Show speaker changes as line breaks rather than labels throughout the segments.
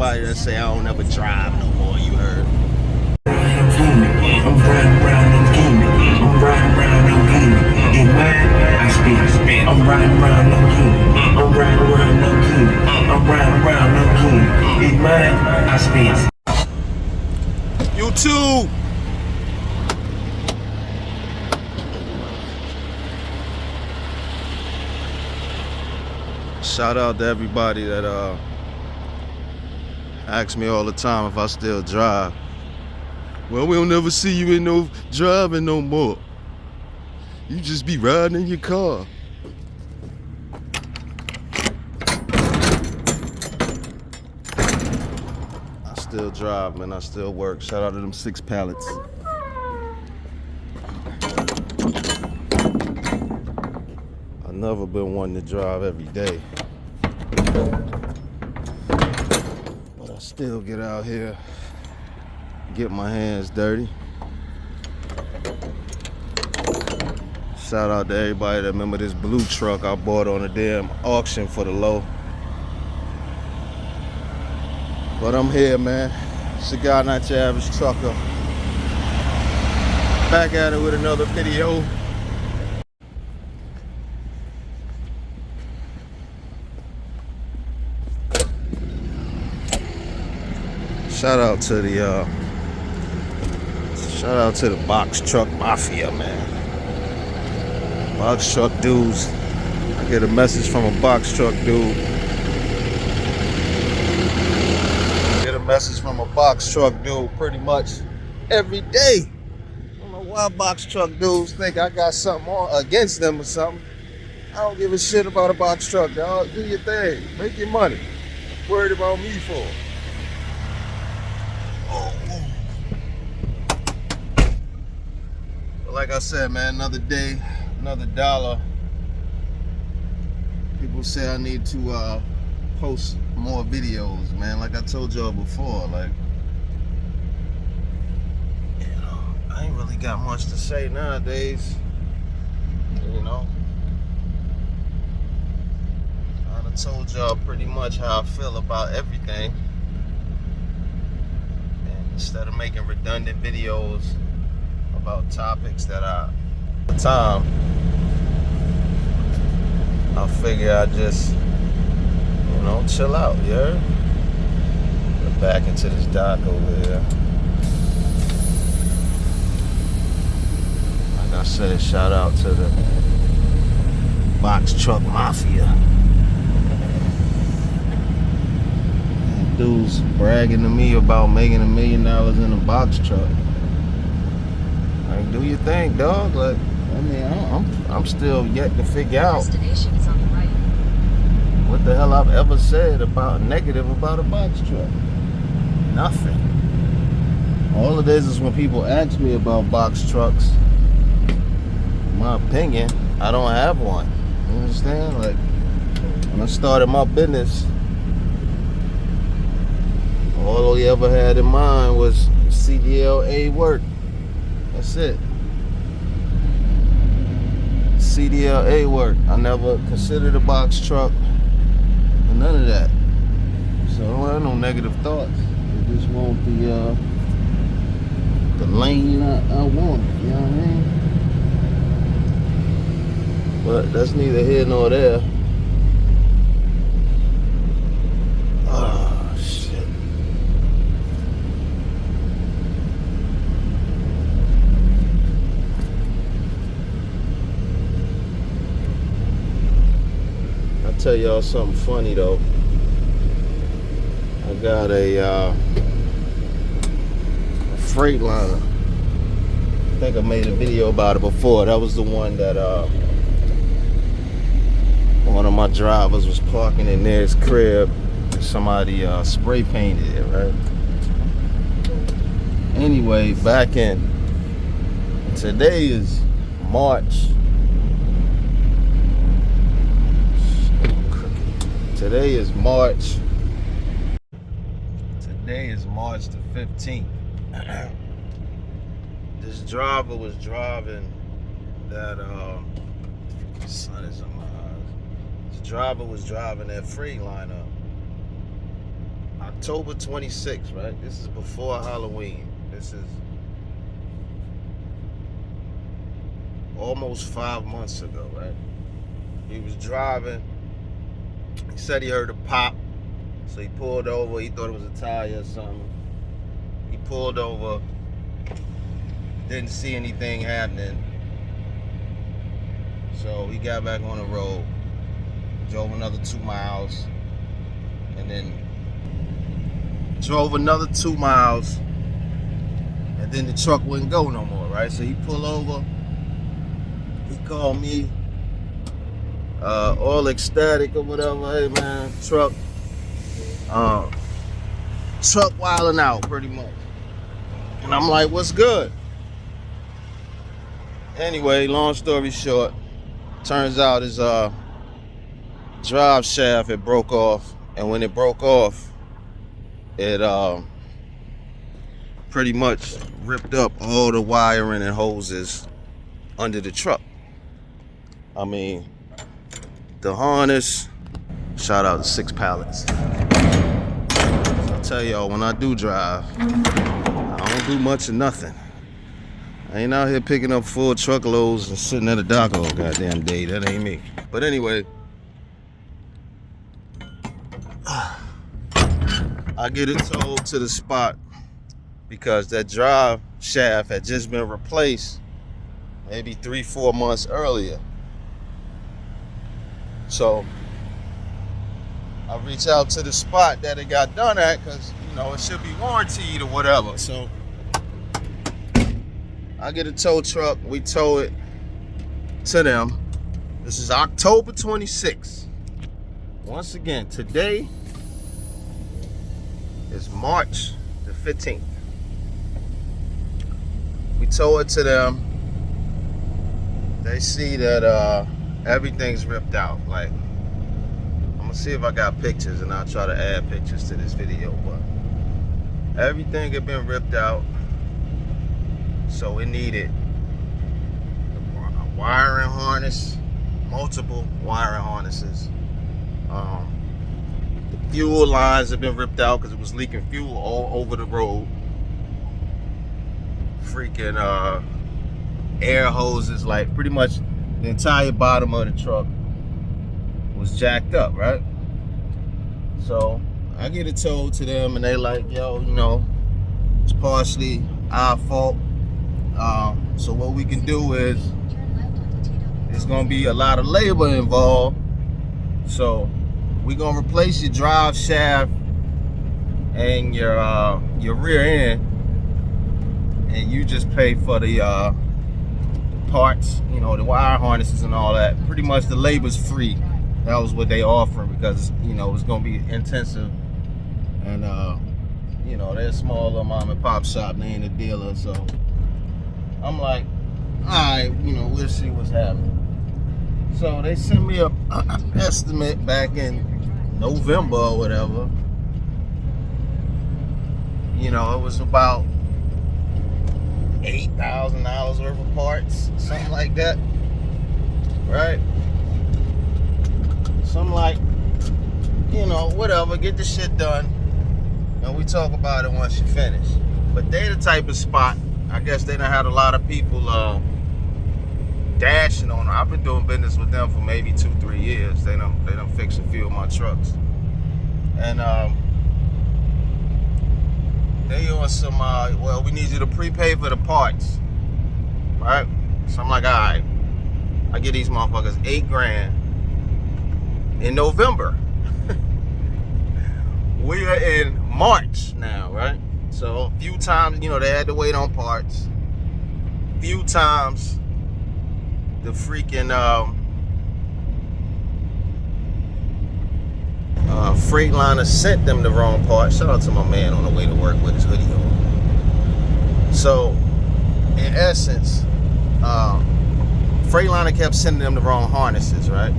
everybody that say I don't ever drive no more, you heard?
I'm riding around in gaming. I'm riding around in gaming. In mine, I spin. I'm riding around in gaming. I'm riding around in gaming. I'm riding around in gaming. In mine, I spin.
YouTube! Shout out to everybody that asks me all the time if I still drive. Well, we'll never see you in no driving no more. You just be riding in your car. I still drive, man. I still work. Shout out to them 6 pallets. I've never been one to drive every day. But I still get out here, get my hands dirty. Shout out to everybody that remember this blue truck I bought on a damn auction for the low. But I'm here, man. It's the guy, not your average trucker. Back at it with another video. Shout out to the box truck mafia, man. Box truck dudes. I get a message from a box truck dude. Message from a box truck dude pretty much every day. I don't know why box truck dudes think I got something on against them or something. I don't give a shit about a box truck, dog. Do your thing. Make your money. Worried about me for? But like I said, man, another day, another dollar. People say I need to post more videos, man. Like I told y'all before, like, you know, I ain't really got much to say nowadays, you know. I done told y'all pretty much how I feel about everything, and instead of making redundant videos about topics that I figure I just, you know, chill out, yeah. Get back into this dock over here. Like I said, shout out to the box truck mafia. Dudes bragging to me about making $1 million in a box truck. Like, do your thing, dog. Like, I mean, I'm still yet to figure out what the hell I've ever said about negative about a box truck. Nothing. All it is when people ask me about box trucks, my opinion, I don't have one. You understand? Like, when I started my business, all we ever had in mind was CDLA work. That's it. CDLA work. I never considered a box truck. None of that. So I don't have no negative thoughts. I just want the lane I want. You know what I mean? But that's neither here nor there. Oh shit. I'll tell y'all something funny though. I got a Freightliner. I think I made a video about it before. That was the one that one of my drivers was parking in their crib. Somebody spray painted it, right? Anyway, today is March. Today is March the 15th. This driver was driving that sun is on my eyes. This driver was driving that Freightliner October 26th, right? This is before Halloween. This is almost 5 months ago, right? He was driving. He said he heard a pop. So he pulled over. He thought it was a tire or something. He pulled over. Didn't see anything happening. So he got back on the road. Drove another 2 miles. And then drove another 2 miles. And then the truck wouldn't go no more, right? So he pulled over. He called me. All ecstatic or whatever. Hey man, truck wilding out pretty much. And I'm like, what's good? Anyway, long story short, turns out his drive shaft had broke off, and when it broke off, it pretty much ripped up all the wiring and hoses under the truck. I mean, the harness, shout out to 6 Pallets. I'll tell y'all, when I do drive, I don't do much of nothing. I ain't out here picking up full truckloads and sitting at a dock all goddamn day. That ain't me. But anyway, I get it towed to the spot because that drive shaft had just been replaced maybe 3-4 months earlier. So I reach out to the spot that it got done at because, you know, it should be warranted or whatever. So I get a tow truck. We tow it to them. This is October 26th. Once again, today is March the 15th. We tow it to them. They see that everything's ripped out. Like, I'm gonna see if I got pictures and I'll try to add pictures to this video, but everything had been ripped out. So it needed a wiring harness, multiple wiring harnesses. The fuel lines have been ripped out because it was leaking fuel all over the road. Freaking air hoses, like pretty much the entire bottom of the truck was jacked up, right? So I get it towed to them and they like, yo, you know, it's partially our fault. So what we can do is, there's gonna be a lot of labor involved. So we're gonna replace your drive shaft and your rear end, and you just pay for the parts, you know, the wire harnesses and all that. Pretty much the labor's free. That was what they offered because, you know, it's gonna be intensive. And you know, they're a small little mom and pop shop, they ain't a dealer, so I'm like, alright, you know, we'll see what's happening. So they sent me an estimate back in November or whatever. You know, it was about $8,000 worth of parts, something like that, right? So I'm like, you know, whatever, get the shit done, and we talk about it once you finish. But they the type of spot, I guess they done had a lot of people dashing on them. I've been doing business with them for maybe 2-3 years. They done fixed a few of my trucks, and they on some, well, we need you to prepay for the parts, right? So I'm like, all right, I get these motherfuckers $8 grand in November. We are in March now, right? So a few times, you know, they had to wait on parts. Few times the freaking Freightliner sent them the wrong part. Shout out to my man on the way to work with his hoodie on. So, in essence, Freightliner kept sending them the wrong harnesses, right?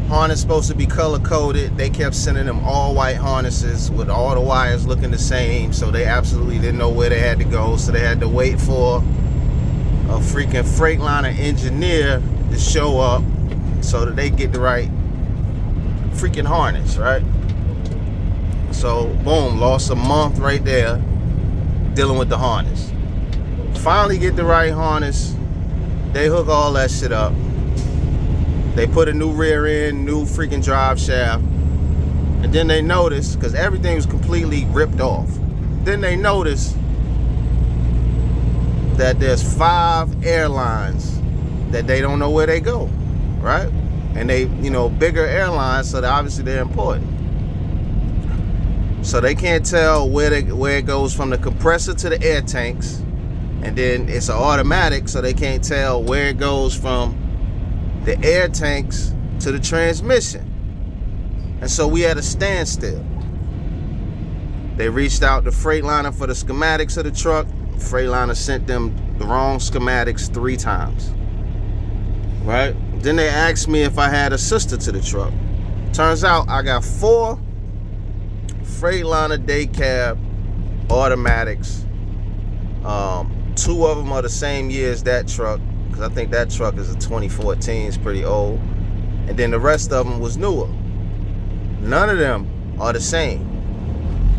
Harness supposed to be color coded. They kept sending them all white harnesses with all the wires looking the same. So they absolutely didn't know where they had to go. So they had to wait for a freaking Freightliner engineer to show up so that they get the right freaking harness, right? So boom, lost a month right there dealing with the harness. Finally get the right harness. They hook all that shit up. They put a new rear end, new freaking drive shaft. And then they notice, because everything was completely ripped off. Then they notice that there's 5 airlines that they don't know where they go, right? And they, bigger airlines, so obviously they're important. So they can't tell where it goes from the compressor to the air tanks. And then it's an automatic, so they can't tell where it goes from the air tanks to the transmission. And so we had a standstill. They reached out to Freightliner for the schematics of the truck. Freightliner sent them the wrong schematics 3 times. Right? Then they asked me if I had a sister to the truck. Turns out I got 4 Freightliner day cab automatics. 2 of them are the same year as that truck, because I think that truck is a 2014, it's pretty old. And then the rest of them was newer. None of them are the same.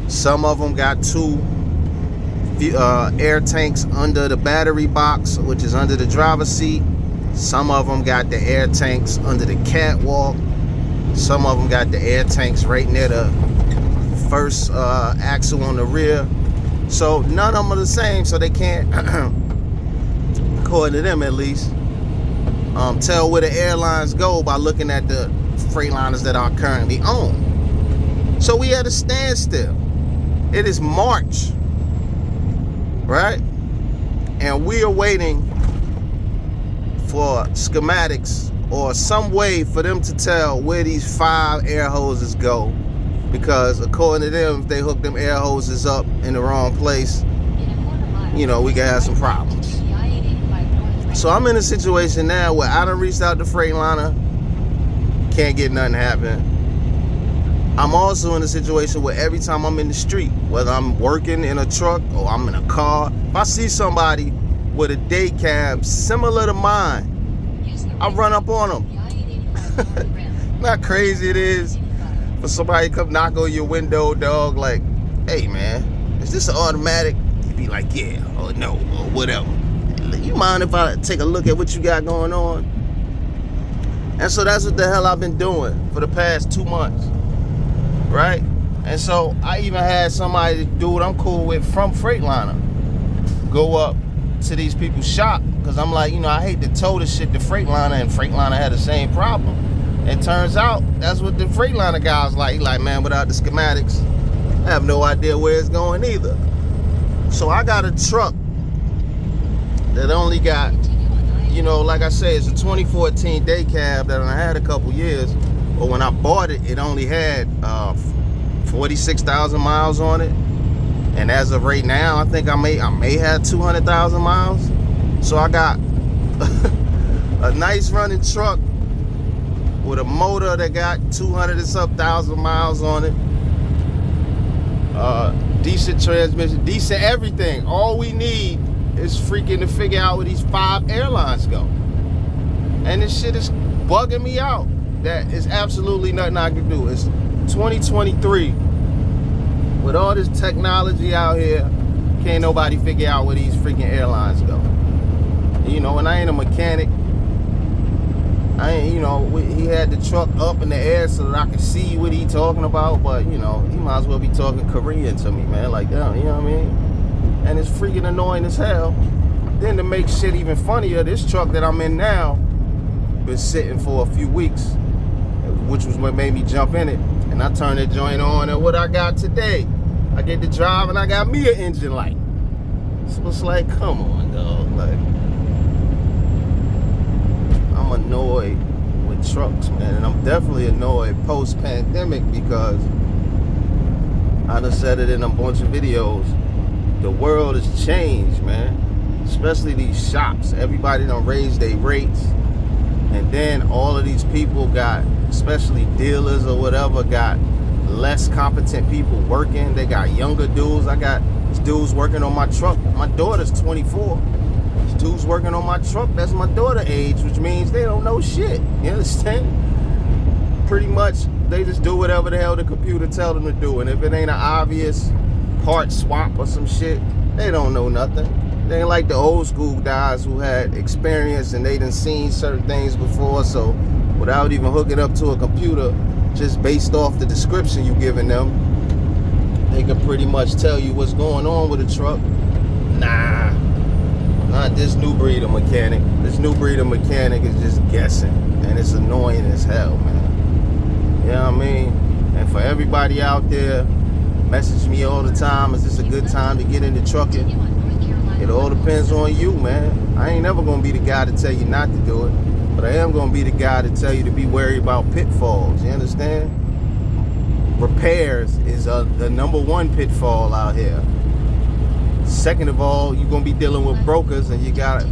Some of them got 2 air tanks under the battery box, which is under the driver's seat. Some of them got the air tanks under the catwalk. Some of them got the air tanks right near the first axle on the rear. So none of them are the same, so they can't, according to them at least, tell where the airlines go by looking at the Freightliners that are currently owned. So we at a standstill. It is March, right? And we are waiting for schematics or some way for them to tell where these 5 air hoses go. Because according to them, if they hook them air hoses up in the wrong place, we can have some problems. So I'm in a situation now where I done reached out to Freightliner, can't get nothing happen. I'm also in a situation where every time I'm in the street, whether I'm working in a truck or I'm in a car, if I see somebody with a day cab similar to mine, I run up on them. Not crazy it is for somebody to come knock on your window, dog, like, hey man, is this an automatic? You be like, yeah, or no, or whatever. You mind if I take a look at what you got going on? And so that's what the hell I've been doing for the past 2 months, right? And so I even had somebody, dude I'm cool with from Freightliner, go up to these people's shop, because I'm like, I hate to tow this shit to Freightliner, and Freightliner had the same problem. And turns out that's what the Freightliner guys like. He like, man, without the schematics, I have no idea where it's going either. So I got a truck that only got, like I say, it's a 2014 day cab that I had a couple years. But when I bought it, it only had 46,000 miles on it. And as of right now, I think I may have 200,000 miles. So I got a nice running truck with a motor that got 200 and some thousand miles on it. Decent transmission, decent everything. All we need is freaking to figure out where these 5 airlines go. And this shit is bugging me out. That is absolutely nothing I can do. It's 2023. With all this technology out here, can't nobody figure out where these freaking airlines go. And I ain't a mechanic. He had the truck up in the air so that I could see what he talking about, but he might as well be talking Korean to me, man, like that, you know what I mean? And it's freaking annoying as hell. Then to make shit even funnier, this truck that I'm in now been sitting for a few weeks, which was what made me jump in it. And I turned the joint on, and what I got today, I get to drive and I got me an engine light. So it's like, come on, dog, like, I'm annoyed with trucks, man, and I'm definitely annoyed post-pandemic, because I done said it in a bunch of videos. The world has changed, man. Especially these shops. Everybody done raised their rates, and then all of these people got, especially dealers or whatever, got less competent people working. They got younger dudes. I got dudes working on my truck. My daughter's 24. Dudes working on my truck, that's my daughter age, which means they don't know shit. You understand? Pretty much they just do whatever the hell the computer tell them to do. And if it ain't an obvious part swap or some shit, they don't know nothing. They ain't like the old school guys who had experience and they done seen certain things before. So without even hooking up to a computer, just based off the description you giving them, they can pretty much tell you what's going on with a truck. Nah, not this new breed of mechanic. This new breed of mechanic is just guessing, and it's annoying as hell, man. You know what I mean? And for everybody out there, message me all the time, is this a good time to get into trucking? It all depends on you, man. I ain't never gonna be the guy to tell you not to do it, but I am gonna be the guy to tell you to be wary about pitfalls, you understand? Repairs is the #1 pitfall out here. Second of all, you're gonna be dealing with brokers, and you got,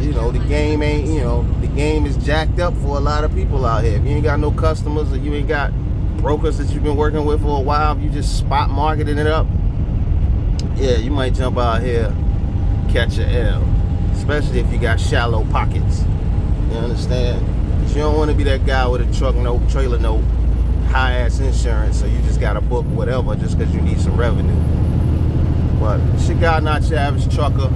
you know, the game ain't, you know, the game is jacked up for a lot of people out here. If you ain't got no customers, or you ain't got brokers that you've been working with for a while, if you just spot marketing it up, yeah, you might jump out here, catch a L, especially if you got shallow pockets. You understand? But you don't want to be that guy with a truck note, trailer note, high ass insurance, so you just got to book whatever just because you need some revenue. But it's your guy, not your average trucker.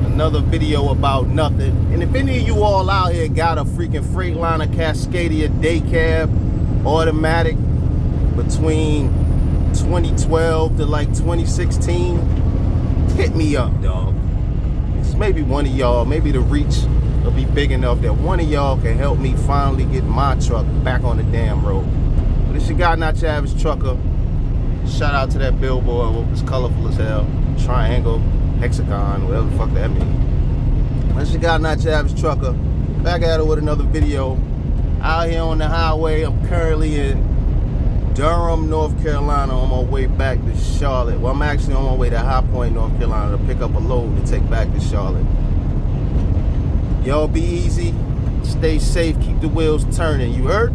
Another video about nothing. And if any of you all out here got a freaking Freightliner Cascadia day cab automatic between 2012 to like 2016, hit me up, dog. It's maybe one of y'all, maybe the reach will be big enough that one of y'all can help me finally get my truck back on the damn road. But it's your guy, not your average trucker. Shout out to that billboard. It's colorful as hell. Triangle, hexagon, whatever the fuck that means. It's your guy, not your average trucker. Back at it with another video. Out here on the highway. I'm currently in Durham, North Carolina, on my way back to Charlotte. Well, I'm actually on my way to High Point, North Carolina, to pick up a load to take back to Charlotte. Y'all be easy. Stay safe. Keep the wheels turning. You heard?